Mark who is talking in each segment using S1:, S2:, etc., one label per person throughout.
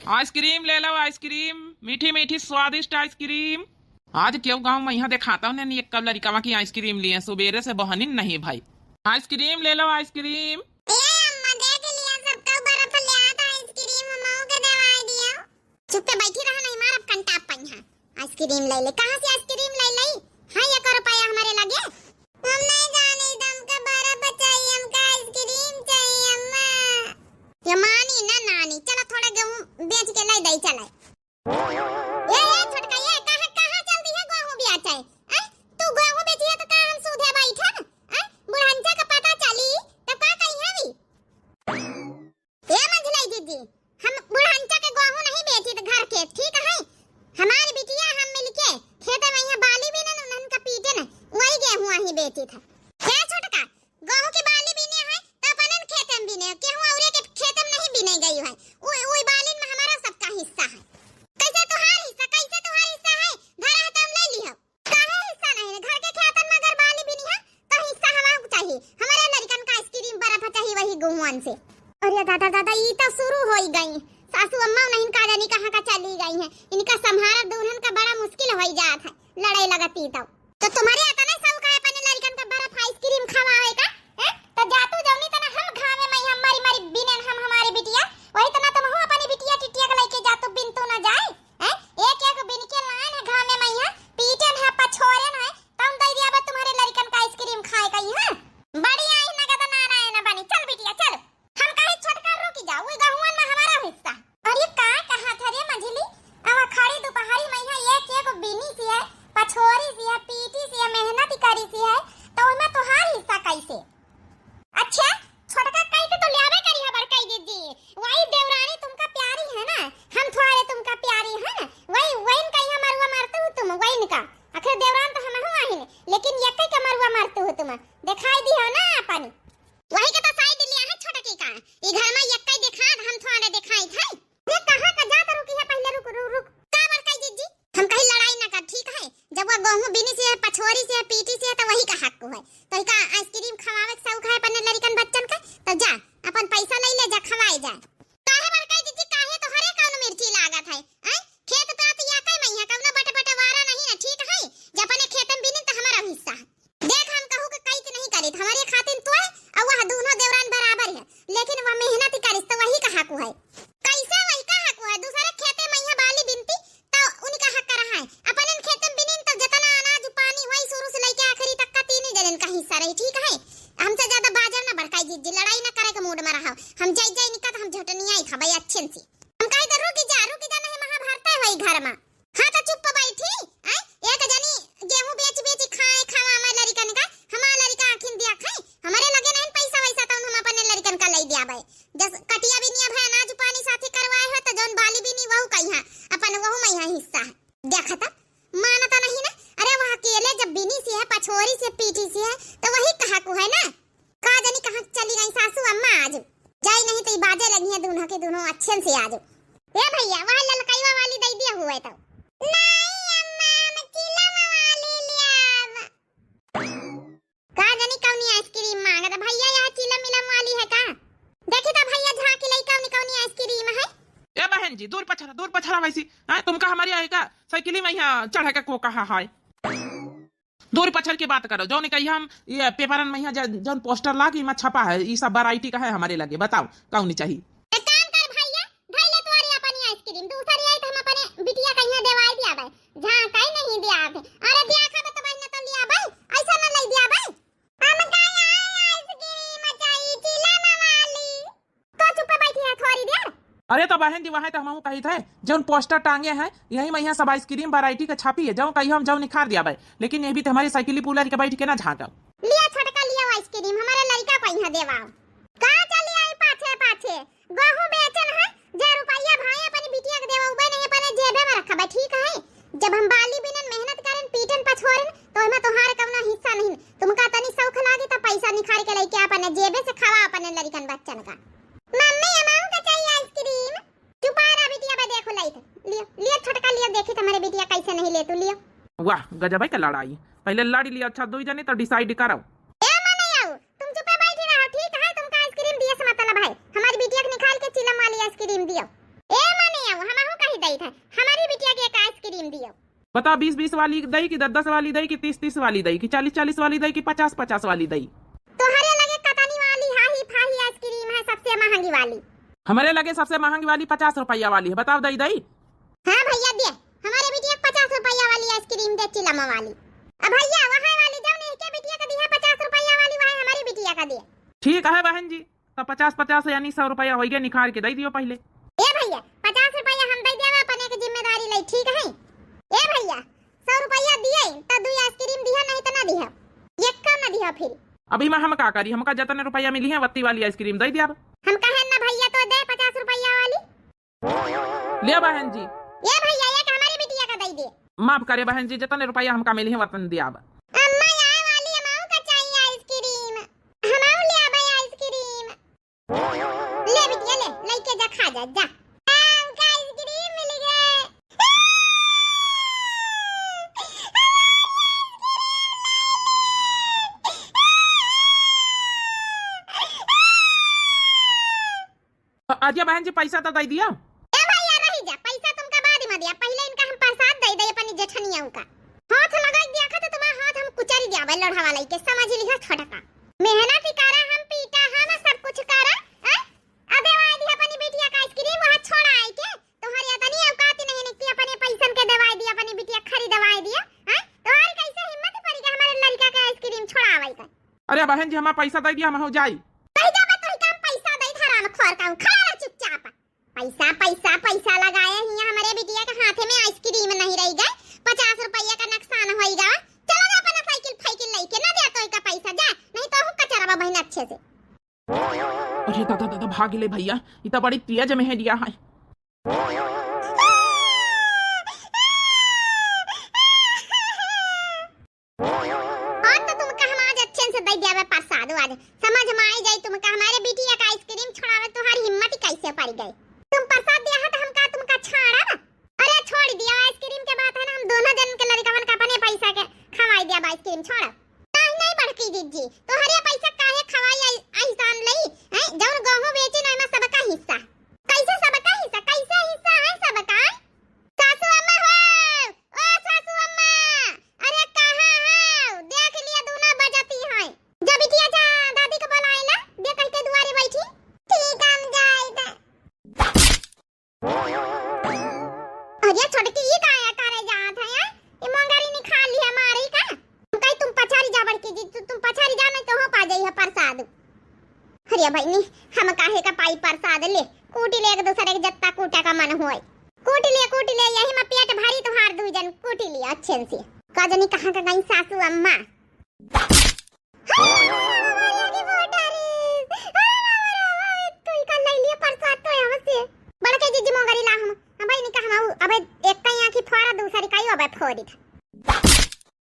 S1: Ice cream ले लो, ice cream मीठी मीठी स्वादिष्ट आइसक्रीम। आज क्यों गाँव में यहाँ दिखाता हूँ एक कब लड़का की आइसक्रीम लिए सुबेरे से बहनिन नहीं भाई। आइसक्रीम ले लो, आइसक्रीम।
S2: चुप पे बैठी रहा नहीं मार अब कंटाप पई। आइसक्रीम ले ले, कहां से आइसक्रीम ले ली? हां ये कर पाया हमारे लगे। हम नहीं जाने दम का बारा बचाई, हमका आइसक्रीम चाहिए अम्मा। ये मानी ना नानी, चलो थोड़ा गेहूं बेच के लाई दई चले। ये छोटका ये कहां कहां चल दी है गेहूं बेच है? तू गेहूं बेची है तो का हम सूधे बैठा? बुढ़ांचा का पता चली तब का कही है भी? ये मंझलाई दीदी, हम बुढ़ांचा के गेहूं नहीं बेची तो घर के ठीक है। हमारी बिटिया हम मिलके खेते में यहाँ बाली भी ना उनन का पीटे ना वही गेहूं ही बेची था। क्या छोटका गेहूं की बाली बीने है तो अपन खेते में बीने गेहूं औरे के खेत में नहीं बीने गई है। ओई बाली में हमारा सबका हिस्सा है। कैसे तुम्हारा हिस्सा है? घर है तो हम ले लियो। काहे हिस्सा नहीं है? घर के खेतन में अगर बाली बीनी है तो हिस्सा हमको चाहिए। हमारे लड़कन का आइसक्रीम बर्फ चाहिए वही गेहूं से। अरे दादा दादा ये तो शुरू हो ही गई। सासू अम्मा नहीं का जानी कहां का चली गई है। इनका संभारा दुल्हन का बड़ा मुश्किल हो जात है। लड़ाई लगती तो तुम्हारे आता नहीं सब का अपने लड़कन का बर्फ आइसक्रीम खवावे का है तो जातू जौनी तना हम खावे में हमारी मारी बिनन हम हमारी बिटिया वही तना तुम हो अपनी बिटिया टिटिया के लेके जातू बिन तो ना जाए है। एक एक बिन के लान है घामे में यहाँ पीटन है पछोरन है तुम दे दिया तुम्हारे लड़कन का आइसक्रीम खाए का यहाँ बड़ी आई नगद नारायण बनी। चल बिटिया चल, हम कहे छोटका रुक जाओ ओई गहुवन में हमारा हिस्सा। अरे का कहा था रे मंझली अब खड़ी दोपहरी में यहाँ एक एक बिनी सी है पछोरी सी है पीटी सी है मेहनत करी सी है तो उसमें तोहार हिस्सा कैसे? अच्छा छोटका कई के तो लेवे करी है बड़काई दीदी वही देवरानी तुमका प्यारी है ना हम थोड़े तुमका प्यारी है ना वही कहीं मरुआ मारते हो तुम वही निका आखिर देवरान तो हम हुआ ही लेकिन एक का मरुआ मारते हो तुम दिखाई दी हो ना अपन वही के तो साइड लिया है छोटकी का ई घर में एक का दिखा हम थोड़े दिखाई थे। ये कहां का जात रुकी है? पहले रुक रुक रुक का बड़काई दीदी हम कहीं लड़ाई ना कर ठीक है। जब वो गेहूं बिनी से है पछोरी से है पीटी से है तो वही का हक है। तो का आइसक्रीम खवावे के शौक है अपने लड़कन बच्चन का तो जा अपन पैसा ले जा खवाए जा। काहे बड़काई दीदी काहे तो हरे कौन मिर्ची लागत है खेत पे तो या कई मैया कौन बट बटवारा नहीं है ठीक है। जब अपने खेत में बिनी तो हमारा हिस्सा है। देख हम कहू के कई नहीं करे हमारे खातिर तो है और वह दोनों देवरान बराबर है लेकिन वह मेहनत करिस तो वही का हक है। कैसे वही का हक है? दूसरे खेते में यहाँ बाली बिनती तो उनका हक रहा है। अपन खेत में बिनिन तो जितना अनाज पानी वही शुरू से लेके आखिरी तक का तीन जन का हिस्सा रही ठीक है। हमसे ज्यादा बाजर ना बड़काई जी लड़ाई ना करे के मूड में रहा हम जाई निका तो हम झटनिया ही खबाई अच्छे से हम कहे तो रुक जा नहीं महाभारत है वही घर में। हां तो चुप बैठी एक जनी गेहूं बेच खाए खावा हमारे लड़कन का हमारा लड़का आखिन दिया खाए हमारे लगे नहीं पैसा वैसा तो हम अपने लड़कन का ले दिया भाई जस कटिया भी नहीं है अनाज पानी साथे करवाए है तो जौन बाली भी नहीं वहू कहिया अपन वहू में यहाँ हिस्सा है। देखा था मानता नहीं ना? अरे वह अकेले जब बिनी से है पछोरी से पीटी से है तो वही कहा को है ना। का जानी कहां चली गई सासू अम्मा आज जाई नहीं तो बाजे लगी है दोनों के दोनों अच्छे से आज। ए भैया वह ललकाईवा वाली दे दिया हुआ है तो नहीं अम्मा मैं चिलम वाली लिया का जानी कौनी आइसक्रीम मांगा था भैया यहाँ चिलम मिलम वाली है का देखी तो भैया झांकी लई कौनी आइसक्रीम है।
S1: ए बहन जी दूर पछड़ा वैसी तुमका हमारी आएगा साइकिल में यहाँ चढ़ के को कहा है दूर पछड़ की बात करो जो कही हम ये पेपरन में यहाँ जौन पोस्टर लागी में छपा है ये सब वैरायटी का है हमारे लगे बताओ कौन चाहिए?
S2: एक काम कर भैया ढाई तोरी अपनी आइसक्रीम दूसरी आई तो हम अपने बिटिया का यहाँ देवाई दिया भाई जहां कहीं नहीं दिया थे। अरे दिया खा तो भाई तो लिया भाई ऐसा ना ले दिया भाई हम कहीं आइसक्रीम चाहिए चिलम वाली तो चुप बैठी है थोड़ी देर।
S1: अरे तो बहन जी वहाँ तो हम कही थे जौन पोस्टर टांगे हैं यही में यहाँ सब आइसक्रीम वैरायटी का छापी है जो कही हम जो निखार दिया भाई लेकिन ये भी तो हमारी साइकिल पुलर के बैठ के ना झाँका
S2: लिया छोटका लिया आइसक्रीम हमारे लड़का को यहाँ देवाओ का चली आई पाछे गेहूं बेचन है जे रुपया भाई अपनी बिटिया के देवा उबे नहीं अपने जेबे में रखा बा ठीक है। जब हम बाली बिनन मेहनत करन पीटन पछोरन तो इसमें तोहार कवना हिस्सा नहीं तुमका तनी शौक लागी तो पैसा निखार के लेके अपने जेबे से खावा अपने लड़कन बच्चन का। मम्मी अमाऊ का चाहिए आइसक्रीम चुपारा बिटिया बे देखो लाई लियो छोटका लियो देखी तुम्हारे बिटिया कैसे नहीं ले तू लियो।
S1: वाह गजब है का लड़ाई पहले लड़ी लिया अच्छा दो जने तो डिसाइड करो।
S2: ए मने आओ तुम चुप बैठी रहो ठीक है तुमका आइसक्रीम दिए से मतलब है हमारी बिटिया के निकाल के चिलम वाली आइसक्रीम दियो। ए मने आओ दई था, हमारी बिटिया के एक आइसक्रीम दियो।
S1: बता 20-20 वाली दई की 10-10 वाली दई की 30-30 वाली दई की 40-40 वाली दई की 50-50 वाली दई।
S2: तोहरे लगे कतनी वाली हाही फाही आइसक्रीम है सबसे महंगी वाली?
S1: हमारे लगे सबसे महंगी वाली 50 रुपया वाली है, बताओ दई दई।
S2: हाँ भैया दे, हमारे बिटिया 50 रुपया वाली आइसक्रीम दे चिलमा वाली। अब भैया वहाँ वाली जब नहीं के बिटिया का दिया 50 रुपया वाली वहाँ हमारी बिटिया का दे।
S1: ठीक है बहन जी, तो 50-50 यानी 100 रुपया हो गया, निखार के दई दियो पहले।
S2: ए भैया 50 रुपया हम दे देवा, अपने की जिम्मेदारी ले, ठीक है? ए भैया 100 रुपया दिए तो 2 आइसक्रीम दिया, नहीं तो ना दिया, एक का ना दिया। फिर
S1: अभी मैं हम का करी, हमका जितने रुपया मिली है वत्ती वाली आइसक्रीम दई दिया।
S2: हम कहे ना भैया तो दे 50 रुपया वाली।
S1: ले बहन जी।
S2: ए भैया एक हमारी बिटिया का दई दे।
S1: माफ करे बहन जी, जितने रुपया हमका मिली है वतन दिया।
S2: अम्मा आए वाली हमाऊ का चाहिए आइसक्रीम, हमाऊ ले आबे आइसक्रीम। ले बिटिया ले, लेके जा, खा जा जा। हमका आइसक्रीम मिल गए।
S1: आजिया बहन जी पैसा तो दई दिया।
S2: ए भैया रही जा, पैसा तुमका बाद में दिया, पहले इनका हम प्रसाद दे दे अपनी जेठनिया का। हाथ लगा दिया था तो तुम्हारा हाथ हम कुचल दिया भाई, लड़ा वाला के समझ लिया छोटा का। मेहनत ही करा, हम पीटा हम सब कुछ करा। अबे वाई दिया अपनी बिटिया का आइसक्रीम वहां छोड़ा आई के, तुम्हारी इतनी औकात नहीं है कि अपने पैसन के दवाई दिया, अपनी बिटिया खरीदवाई दिया। तुम्हारी कैसे हिम्मत पड़ी कि हमारे लड़का का आइसक्रीम छोड़ावाई का?
S1: अरे बहन जी हमारा पैसा दई दिया, हम हो जाई।
S2: पैसा पैसा पैसा लगाए हिया हमारे बिटिया के हाथे में आइसक्रीम नहीं रही गए, 50 रुपया का नुकसान होइगा। चलो ना अपना साइकिल फाइकिल लेके ना दे तो का पैसा जा, नहीं तो हम कचरा बहन अच्छे से।
S1: अरे दादा दादा भाग ले भैया, इतना बड़ी तेज में है दिया है।
S2: और तो तुमका हम आज अच्छे से दे दिया प्रसाद, आज समझ में आई जाए तुमका हमारे बिटिया का आइसक्रीम छुड़ावे तुम्हारी हिम्मत ही कैसे पड़ गई। तुम प्रसाद दिया है तो हमका तुमका छाड़ा ना। अरे छोड़ दिया आइसक्रीम के बात है ना, हम दोनों जन के लड़कवन का अपने पैसा के खवाई दिया आइसक्रीम छोड़ा। नहीं बड़की दीदी तो हरे पैसा काहे खवाई आइसान लई है, जौन गहूं बेचे ना में सबका हिस्सा। कैसे सबका हिस्सा, कैसे हिस्सा है सबका? सासू अम्मा हो, ओ सासू अम्मा, अरे कहां हो? देख लिया दोनों बजती है। जब बिटिया जा दादी को बुलाइला, दे कह के दुआरे बैठी। ठीक हम जाई दे। अरे छोटकी ये काया करे जात है यार, ये मंगारी नहीं खा ली है मारी का। तुम कहीं तुम पछारी जा बड़की जी, तुम पछारी जा नहीं तो हो पा जाई है प्रसाद। अरे भाई नहीं हम काहे का पाई प्रसाद ले, कूटी ले एक दूसरे के जत्ता कूटा का मन होए। कूटी ले यही में पेट भारी तो हार दू जन कूटी ले अच्छे से। का जनी कहां का गई सासू अम्मा। बड़के जीजी मंगारी ला हम भाई निका हम अब एक कहीं आंखी फोड़ा दूसरी कहीं अब फोड़ी था।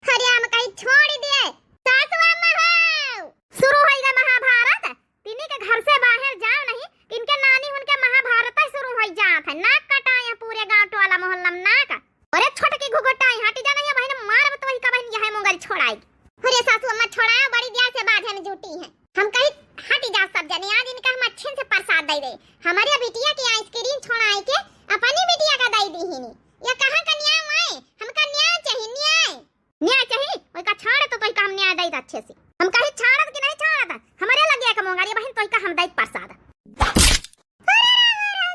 S2: अरे हम कहीं छोड़ दे सासू अम्मा हो। शुरू होएगा महाभारत, तिनी के घर से बाहर जाओ नहीं, इनके नानी उनके महाभारत शुरू हो जात है। नाक कटाया पूरे गांव टोला मोहल्ला में नाक। अरे छोटकी घुघटाई हटी जा नहीं बहन, मारब तो वही का बहन यह मंगारी छोड़ाएगी। अरे सासू अम्मा छोड़ाओ, बड़ी दिया से बाधे में जुटी है। हम कहीं हटी जा सब जने, आज इनका हम अच्छे से प्रसाद दे दे। हमारे बिटिया की आइसक्रीम छोड़ाए के अपनी बिटिया का दे दी ही नहीं। ये कहां का न्याय है? हमका न्याय चाहिए, न्याय चाहिए। ओई का छाड़ तो कोई काम न्याय दे अच्छे से। हम कहीं छाड़त कि नहीं छाड़त, हमारे लगे का मंगारी बहन तो का हम दे प्रसाद।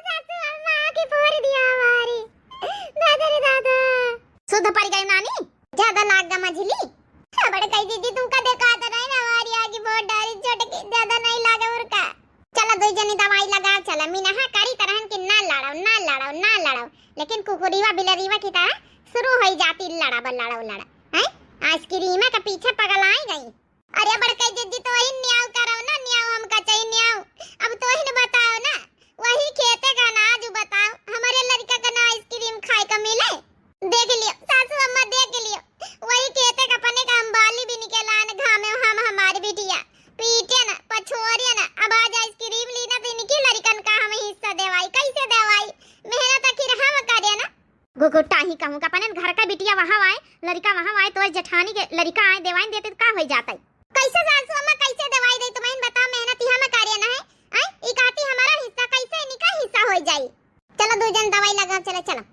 S2: सासू अम्मा की फोड़ दिया हमारी। दादा रे दादा सुध पड़ गई नानी, ज्यादा लाग गा मझली। बड़े कई दीदी तुमका देखा तो नहीं ना, हमारी आगे बहुत डारी छोटकी ज्यादा नहीं लागे उरका। चला दो जनी दवाई लगाओ, चला मीना है करी तरहन की ना लड़ाओ, लेकिन कुकुरीवा बिलरीवा की तरह शुरू हो जाती लड़ा है। आइसक्रीम के पीछे पगलाई गई। अरे बड़के दीदी तो वही न्याव कराओ ना, न्याव हमका चाहिए न्याव। अब तो वही बताओ ना, वही खेते का अनाज बताओ, हमारे लड़का का ना आइसक्रीम खाए का मिले। देख लियो सासू अम्मा देख लियो, वही खेते का पने का अंबाली भी निकला न घामे हम हमारी बिटिया पीटे ना पछोरे ना। अब आज आइसक्रीम ली ना तो इनकी लड़कन का हम हिस्सा देवाई, कैसे देवाई? मेहनत आखिर हम करे ना। गुगुटा ही कहूं का पने घर का बिटिया वहां आए, लड़का वहां आए तो जेठानी के लड़का आए देवाई देते तो का हो जाता है? कैसे सासू अम्मा कैसे दवाई दे तुम्हें बताओ, मेहनत ही हम करे ना है। ई काती हमारा हिस्सा कैसे इनका हिस्सा हो जाई। चलो दो जन दवाई लगा, चलो चलो।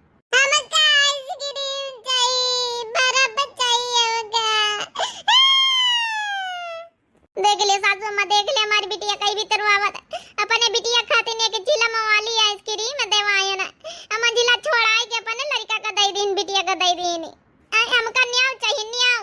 S2: बहन बिटिया का दे दी हमका न्याय चाहिए न्याय।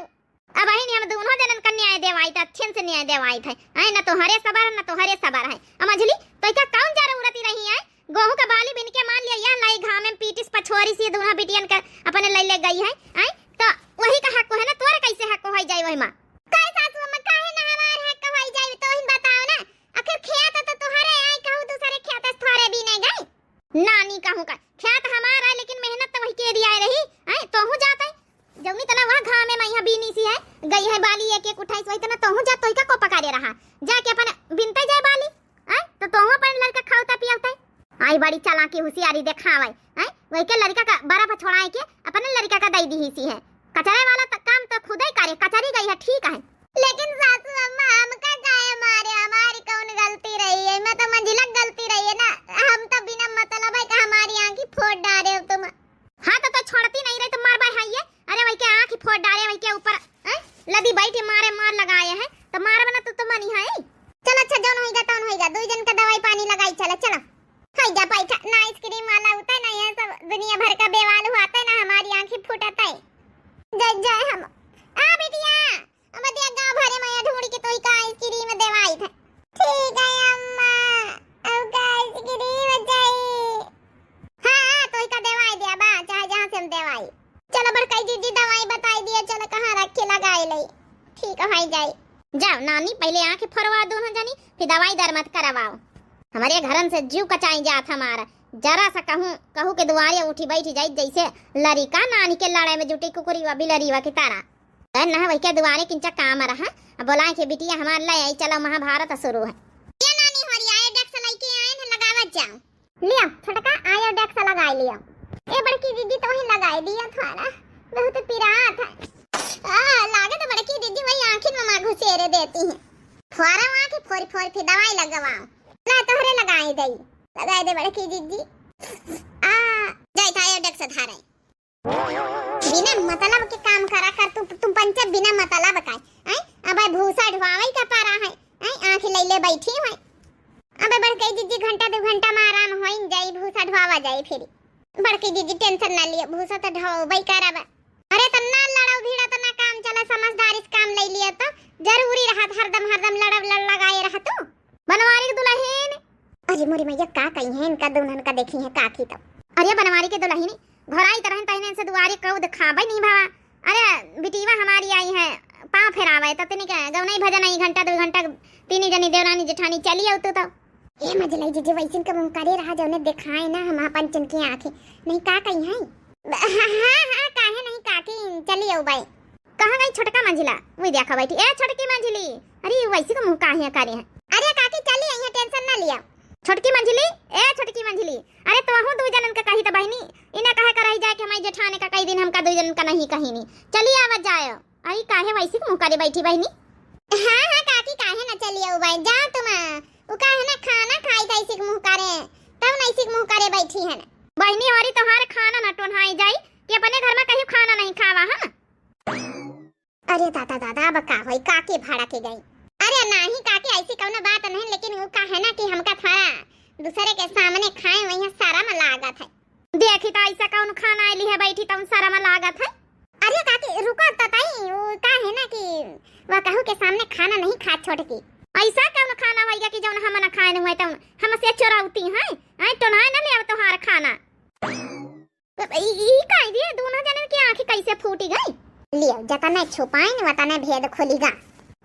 S2: अब बहन हम दोनों जनन का न्याय देवाई था, अच्छे से न्याय देवाई था। है ना तो हरे सबर ना तो हरे सबर है। अमझली तो क्या कौन जरूरत ही रही है गेहूं का बाली बिन के मान लिया या लाई घाम में पीटिस पछोरी सी दोनों बिटियन का अपने ले गई है। तो वही का हक है ना, तोरे कैसे हक हो जाई वही मां काहे सासू अम्मा काहे ना हमार हक हो जाई तो हिन बताओ ना। आखिर खेत तो तुम्हारे आई कहूं दूसरे खेत थोड़े भी नहीं गई नानी कहूं का खेत हमारा लेकिन मेहनत तो वही के दिया रही है। तो हूं जाते जौनी तना वहां घाम में मैया बीनी सी है गई है बाली एक एक उठाई वही तना तो हूं जा तोई का को पकारे रहा जाके अपन बिनते जाए बाली है। तो तोहू अपन लड़का खावता पियावता आई बड़ी चालाकी होशियारी दिखावे है। वही के लड़का का बड़ा छोड़ाए के अपने लड़का का दई दी ही सी है। कचरे वाला काम तो खुद ही करे, कचरी गई है ठीक है लेकिन सासू अम्मा हमका काहे मारे, हमारी कौन गलती रही है? मैं तो मंजिला गलती रही है ना, हम तो बिना मतलब है कि हमारी आंखी फोड़ डाले हो तुम। हां तो छोड़ती नहीं रही तो मार बार है। अरे वही के आंखी फोड़ डाले वही के ऊपर लदी बैठी मारे मार लगाए हैं तो मार बना तो मनी है। चल अच्छा जौन होएगा दो जन का दवाई पानी लगाई चला चलो खाई जा पैठा ना आइसक्रीम वाला होता है ना ये सब दुनिया भर का बेवाल हुआता है ना हमारी आंखें फूटता है। जय जय हम आ बेटिया अब दिया गांव भरे में ढूंढ के तोई का आइसक्रीम देवाई था। ठीक है अम्मा अब का आइसक्रीम चाहिए। हां तोई का देवाई दिया बा चाहे जहां से हम देवाई। चलो बड़काई जी दवाई बताई दिया चलो कहां रख के लगाई ले। ठीक है जाई जाओ नानी पहले आंखें फरवा दोनों जानी फिर दवाई दर मत करवाओ। हमारे घरन से जीव कचाई जात हमारा जरा सा कहूं के दुआरे उठी बैठी जाई जैसे लड़का नानी के लड़ाई में जुटी कुकुरी वा बिलरीवा की तरह ना वही के दुआरे किंचा काम रहा। बोलाए के बिटिया हमार ले आई चलो महाभारत शुरू है। ये नानी हमारी आयोडेक्स लेके आए न लगावत जाओ लिया छोटका आयोडेक्स लगा लिया। ए बड़की दीदी तो वही लगाई दिया थारा बहुत पिरात है लागे तो बड़की दीदी वही आंखें में मां घुसेरे देती है। फोरा आंखें फोरी फोरी फिर दवाई लगवाओ ना तोहरे लगाई दे बड़की दीदी जाई था आयोडेक्स धारे बिना मतलब के काम करा कर तुम पंचर बिना मतलब का है। अब भूसा ढवावे का पारा है आंख ले ले बैठी है। अब बड़की दीदी घंटा 2 घंटा में आराम होइन जाई भूसा ढवावा जाई फिर बड़की दीदी टेंशन ना लिए भूसा तो ढवावे करब। अरे तन्ना लड़ाऊ भीड़ा तो ना काम चला समझदार इस काम ले लिया तो जरूरी रहा हरदम लड़ लगाए रहा तो बनवारी के दुल्हन। अरे मोरी मैया का कही है इनका दुल्हन का देखी है काकी तो। अरे बनवारी के दुल्हन घोराई तरह तहने से दुआरे कऊ दिखाबे नहीं भावा। अरे बिटीवा हमारी आई है पांव फेरावे तो तनी के गौ नहीं भजन आई घंटा 2 घंटा तीन जनी देवरानी जेठानी चली आउ तो ए मजलाई जी वैसिन का करे रहा जौने दिखाए ना हम अपन चन की आंखें नहीं का कही है। हां काहे नहीं काकी चली आउ भाई कहां गई छोटका मंजिला वही देखा बैठी ए छोटकी मंजिली। अरे वैसी का मुंह काहे करे है। अरे काकी चली आई है टेंशन ना लिया छोटकी मंजिली ए छोटकी मंजिली। अरे तो हूं 2 जनन का कही तो बहनी इना काहे कराई जाए कि हमारी जेठाने का कई दिन हमका 2 जनन का नहीं कही नहीं चली आवत जाए। आई काहे वैसी का मुंह करे बैठी बहनी। हां काकी काहे ना चली आउ भाई जा तुम उ काहे ना खाना खाई था इसी के मुंह करे तब ना इसी के मुंह करे बैठी है बहनी हमारी तोहार खाना ना टोनाई जाई कि अपने घर में कहीं खाना नहीं खावा है ना। अरे दादा अब का होई काकी भाड़ा के गई। अरे नहीं काकी ऐसी कौनो बात नहीं लेकिन वो का है ना कि हमका थारा दूसरे के सामने खाए वही सारा में लागत है। देखी तो ऐसा कौन खाना आईली है बैठी तुम सारा में लागत है। अरे काकी रुको तताई वो का है ना कि वह कहू के सामने खाना नहीं खा छोटकी ऐसा कौन खाना होइगा कि जौन हम ना खाए नहीं तो हमसे चोराउती है आई तो ना ले अब तोहार खाना ई काई दिए दोनों जने की आंखें कैसे फूटी गई। लियो जतना छुपाई न वतना भेद खोलीगा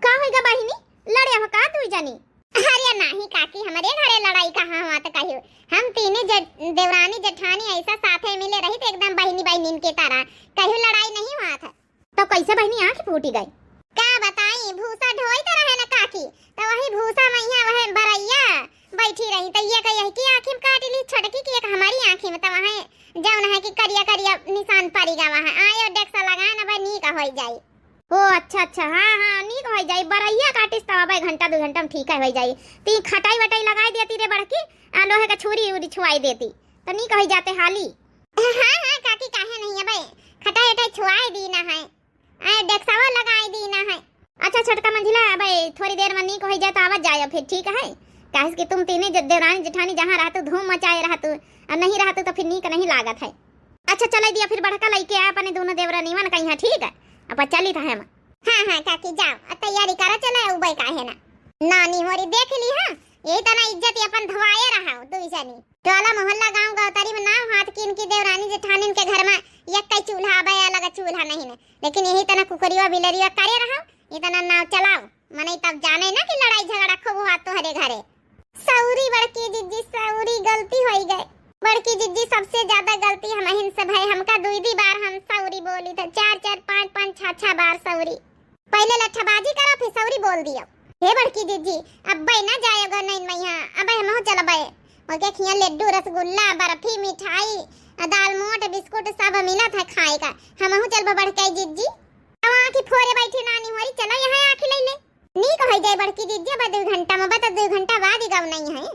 S2: का होइगा बहिनी लड़े हो का तू जानी। अरे नहीं काकी हमारे घरे लड़ाई कहां हुआ तो कहियो हम तीने देवरानी जेठानी ऐसा साथे मिले रही तो एकदम बहिनी बहिनी के तरह कहियो लड़ाई नहीं हुआ था। तो कैसे बहिनी आंख फूटी गई का बताई भूसा ढोई तो रहे ना काकी तो वही भूसा मैया वह भरैया बैठी रही तो ये कही कि आंखें काट ली छटकी की एक हमारी आंखें में तो वहां जौन है कि करिया निशान पड़ेगा वहां आयो डेक्सा लगा ना भाई नी का होई जाई। ओ अच्छा हां नी का होई जाई बरैया काटिस तो भाई घंटा 2 घंटा में ठीक है होई जाई ती खटाई वटाई लगाई देती रे बड़की लोहे का छुरी उरी छुआई देती तो नी का होई जाते हाली। हां काकी काहे नहीं है भाई खटाई वटाई छुआई दी ना है आ डेक्सावा लगाई दी ना है। अच्छा छोटका मंजिला भाई थोड़ी देर में नी को होई जाए तो आवाज जाए फिर ठीक है काहे कि तुम तीने देवरानी जेठानी जहां रहतु धूम मचाए रहतु और नहीं रहतु तो फिर नी का नहीं लागत है। अच्छा चला दिया फिर बड़का लइके आ अपने दोनों देवरा नीवन कहीं ठीक है अब चली था हम। हां हां काकी जाओ तैयारी करा चला उबई काहे ना नानी मोरी देख ली हां यही तना इज्जत अपन धवाए रहा दुई जनी टोला मोहल्ला गांव गौतरी में नाम हाथ की इनकी देवरानी जेठानी के घर में एक कई चूल्हा आबे अलग चूल्हा नहीं ने लेकिन यही तना कुकरियो बिलरियो करे रहा इतना नाव चलाओ मने तब जाने ना कि लड़ाई झगड़ा खूब हुआ तो हरे घरे। सौरी बड़की जिज्जी सौरी गलती होई गए बड़की जिज्जी सबसे ज्यादा गलती हम हिन से भाई हमका दुई बार हम सौरी बोली था 4 5 5 6 बार सौरी पहले लठबाजी करा फिर सौरी बोल दिया। हे बड़की जिज्जी अब भाई ना जाएगा नहीं मैया अब हम हो चल भाई और के खिया लड्डू रसगुल्ला बर्फी मिठाई दाल मोट बिस्कुट सब मिला था खाए का हम हो चल बड़की जिज्जी अब आंखी फोरे बैठी नानी होरी चलो यहां आंखी ले ले नी कह जाए बड़की जिज्जी अब 2 घंटा में बता 2 घंटा बाद ही गाव नहीं है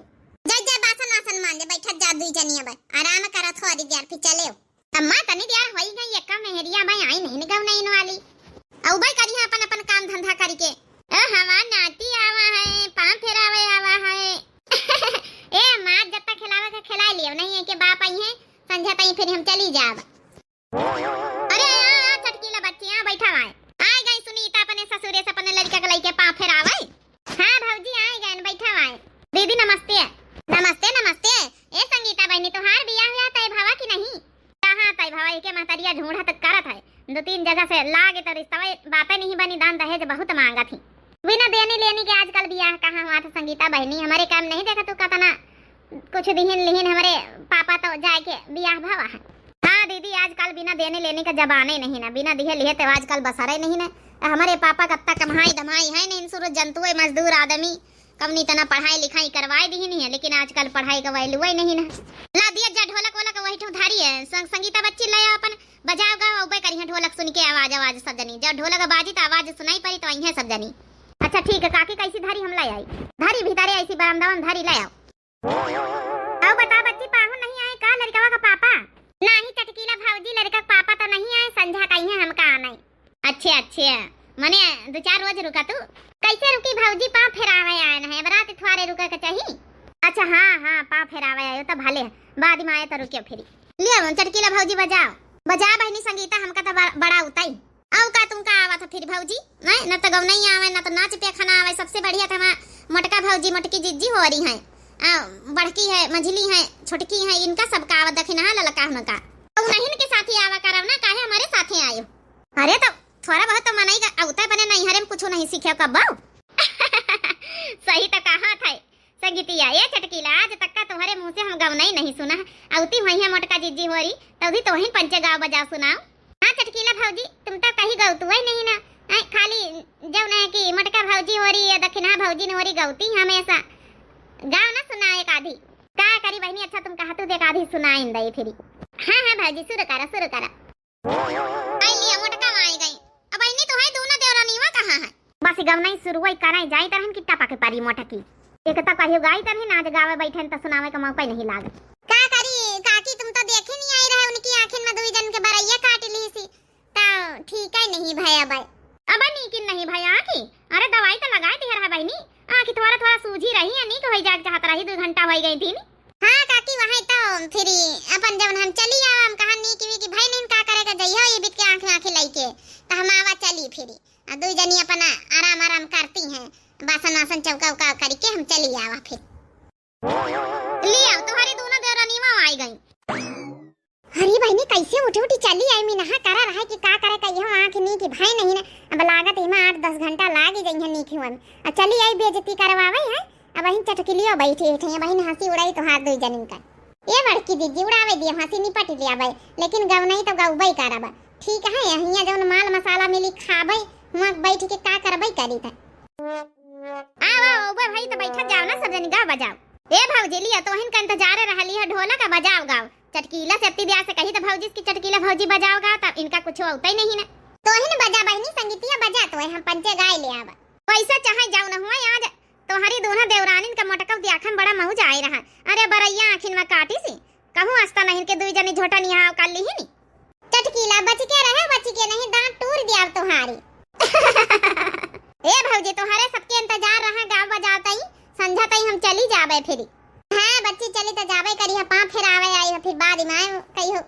S2: जय बासन आसन मान ले बैठा जा दुई जनी अब आराम करा थोड़ी देर फिर चले अम्मा तनी देर होई गई एक मेहरिया भाई आई नहीं गाव नहीं वाली औ भाई करी अपन अपन काम धंधा करी के हवा नाती आवा है पांव फेरावे आवा है ए मां जब तक खिलावे का खिला लियो नहीं है के बाप आई है संध्या तई फिर हम चली जाब। अरे आ चटकीला बच्चियां बैठा हुआ है आ गई सुनीता अपने ससुरे से अपने लड़का के लेके पांव फेरावे। हां भौजी आ गए बैठा हुआ है दीदी नमस्ते नमस्ते नमस्ते। ए संगीता बहनी तोहार बियाह हुआ तय भावा की नहीं कहां तय भावा के महतरिया ढूंढा तक करत है 2-3 जगह से लागे तो रिश्ता बातें नहीं बनी दान दहेज बहुत मांगा थी बिना देने लेने के आजकल बियाह कहां हुआ था संगीता बहनी हमारे काम नहीं देखा तू कहता ना कुछ दिहिन लिहिन हमारे पापा तो जाए के बियाह भावा है। हां दीदी आजकल बिना देने लेने का जमाने नहीं ना बिना दिहे लिए तो आजकल बसरे नहीं ना हमारे पापा कत्ता कमाई दमाई है नहीं सूरज जंतु मजदूर आदमी कमनी तना पढ़ाई लिखाई करवाए दी नहीं है लेकिन आजकल पढ़ाई का वैल्यू ही नहीं ना ला दिया जा ढोलक वोलक वही ठुधारी है संगीता बच्ची ले अपन बजाओ गाओ उबे करिया ढोलक सुन के आवाज सब जनी जब ढोलक बाजी तो आवाज सुनाई पड़ी तो वही सब जनी। अच्छा ठीक है काकी कैसी धारी हम ले आई धारी भीतरे ऐसी बरामदा में धारी ले आओ बता बच्ची पाहु नहीं आए का लड़का का पापा नहीं चटकीला भौजी लड़का का पापा तो नहीं आए संध्या कहीं है हमका आना। अच्छे अच्छे मने 2-4 रोज रुका तू कैसे रुकी भौजी पाँव फेरावे आए है बरात थोड़े रुका के चाहिए। अच्छा हां हां पाँव फेरावे आयो तो भले बाद में आए तो रुके फिर लिया चटकीला भौजी बजाओ बजा बहनी संगीता हमका तो बड़ा उताई औ का तुमका आवा था फिर भौजी नहीं न तो गव नहीं आवे न तो नाच पे खाना आवे सबसे बढ़िया था मटका भौजी मटकी जिज्जी हो रही है बड़की है मझली है छोटकी है इनका सबका आवा दखिना ललका हमका औ नहीं के साथी आवा करब ना काहे हमारे साथे आयो। अरे तो थोड़ा बहुत तो मनाई औता बने नहीं हरे में कुछ नहीं सीखे कब सही तो कहा था संगीतिया ये चटकीला आज तक का तुम्हारे मुंह से हम गाँव नहीं सुना औती वही है मोटका जिज्जी हो रही तभी तो वही पंचे गाँव बजा सुनाओ। हाँ चटकीला भौजी तुम तो कहीं गौतु ही नहीं ना खाली जब न कि मटका भौजी हो रही है दक्षिणा भौजी ने हो रही गौती हमेशा गाँव ना सुना एक आधी का करी बहनी। अच्छा तुम कहा तू देख आधी सुनाई दई फिर। हाँ हाँ भौजी शुरू करा आई लिया मोटका आई गई अब बहनी तो है दोनों देवरानीवा कहाँ है बस गाँव नहीं शुरू हुई कराई जाई तरहन किट्टा पाके पारी मोटकी एक तो कहियो गाई तरह नाच गावे बैठन तो सुनावे का मौका नहीं लागे का करी काकी तुम तो देखे नहीं आई रहे उनकी आंखें में 2 जन के बरैया काट ली सी तो ठीक है नहीं भैया भाई अब नहीं कि नहीं भाई आंखी अरे दवाई तो लगाए दी रहा बहनी आंखी थोड़ा सूझी रही है नहीं तो होई जाग चाहत रही 2 घंटा हो गई थी। हां काकी वहां तो फिर अपन जब हम चली आवा हम कहा नहीं कि भाई नहीं का करेगा जइयो ये बीत के आंख लाइके तो हम आवा चली फिर 2 जनी अपन आराम करती हैं बासन वासन चौका करके हम चली आवा फिर लिया तुम्हारी दोनों देवरानीवा आई गई। अरे बहनी कैसे उठी चली आई मी नहा करा रहा कि का करे कहियो आंख नहीं कि भाई नहीं ना अब लागत इमा 8-10 घंटा लागी जइहा नहीं खिवन अब चली आई बेइज्जती करवावे है अब वहीं चटकिलियो बैठी थे बहन हंसी उड़ाई तो हाथ 2 जनिन का ये बड़की दीदी उड़ावे दिए हंसी निपट लिया भाई लेकिन गव नहीं तो गवबई करबा ठीक है यहां जौन माल मसाला मिली खाबई वहां बैठ के का करबई करी था आओ ऊपर भाई तो बैठा जाओ ना सब जनी गा बजाओ ए भौजी लिया तो हिन का इंतजार रहली है ढोलक बजाओ गाओ चटकीला से अत्ती ब्याह से कही तो भौजी की चटकीला भौजी बजाओ गाओ तब इनका कुछ होता ही नहीं ना तो हिन बजा बहनी संगीतिया बजा तो हम पंचे गाय ले आवा पैसा चाहे जाओ ना हुआ आज तोहरी दोनों देवरानिन का मटकव दियाखन बड़ा मौज आए रहा अरे बरैया आखिन में काटी सी कहूं आस्ता नहीं के 2 जनी झोटा निहा कर ली ही चटकीला बच के रहे बच के नहीं दांत टूट दिया तुम्हारी ए भौजी तुम्हारे सबके इंतजार रहा गाँव बजाता ही संध्या तई हम चली जावे फिर। हां बच्ची चली तो जावे करी है पांव फेरावे आई फिर बाद में कहियो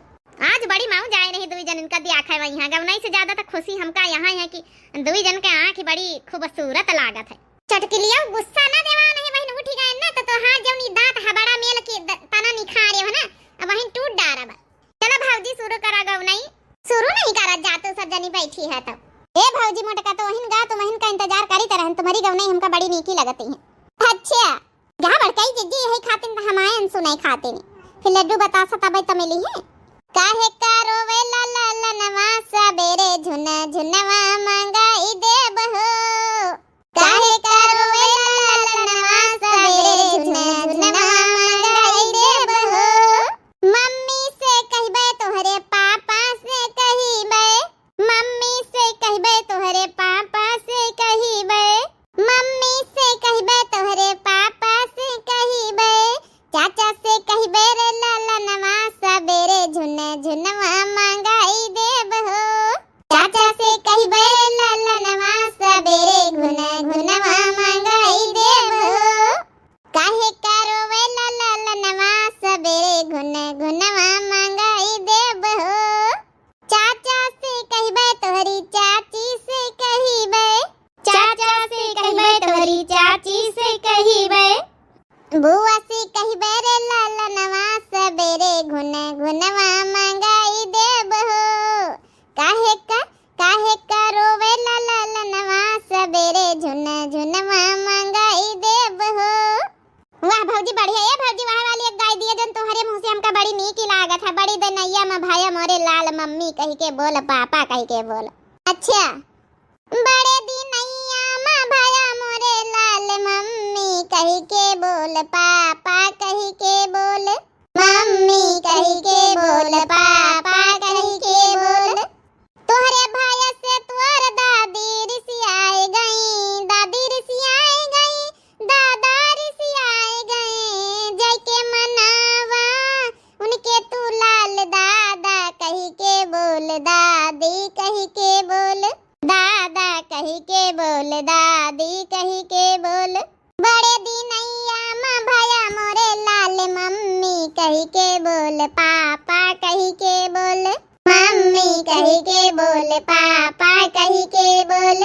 S2: आज बड़ी माऊ जाए रही दुई जन इनका दिया खाए वहीं गवनाई से ज्यादा तो खुशी हमका यहाँ है कि दुई जन के आँख बड़ी खूबसूरत लागत है। चटकलिया गुस्सा ना देवा नहीं वहीं उठी गए ना तो हाथ जौनी दांत हा बड़ा मेल के तना निखारे हो ना अब वहीं टूट डारा बा। चलो भौजी शुरू करा गवनाई। शुरू नहीं करा जा तो सब जनी बैठी है तो ए भौजी मोटका तो वहीं गा तो वहीं का इंतजार करी तरह तुम्हारी गवनाई हमका बड़ी नीकी लगती है। अच्छा गा बड़काई जिद्दी है खातिन हमायन सुनाई खाते नहीं फिर लड्डू बता सताबे तमिली है काहे कारो वे ला ला ला नवा सबेरे झुन झुनवा मंगाई देब हो काहे कारो वे ला ला ला नवा सबेरे झुन झुनवा मंगाई देब हो मम्मी से कहबे तोहरे पापा से कहिबे मम्मी से कहबे तोहरे पापा से कहिबे मम्मी से कहबे तोहरे पापा से कहिबे चाचा से कहबे रे लाला नवा सबेरे झुन झुनवा मंगाई देब हो चाचा से कहबे रे लाला नवा सबेरे घुन घुनवा मंगाई देब हो काहे करो वे लाला नवा सबेरे घुन घुनवा मंगाई देब हो चाचा से कहबे तोहरी चाची से कहिबे चाचा से कहबे तोहरी चाची से कहिबे बुआ से कहबे रे लाला नवा सबेरे घुन घुनवा मंगाई देब हो काहे का रोवे लाला नवा सबेरे झुन झुनवा मंगाई देब हो। वाह भौजी बढ़िया है भौजी वाह वाली एक गाय दिए जन तोहरे मुंह से हमका बड़ी नीक लागत है बड़ी दनैया में भाया मोरे लाल मम्मी कही के बोल पापा कही के बोल। अच्छा बड़े दिनैया में भाया मोरे लाल मम्मी कही के बोल पापा कही के बोल मम्मी कही के बोल पापा कही के बोल तोहरे भाया से तोर दादी रिसियाए गई दादी रिसियाए गई दादा रिसियाए गए जाके मनावा उनके तू लाल दादा कही के बोल दादी कही के बोल दादा कही के बोल दादी कही के बोल बड़े दिनैया मां भया मोरे लाल मम्मी कही के बोल पापा कही के बोल मम्मी कही के बोल पापा कही के बोल।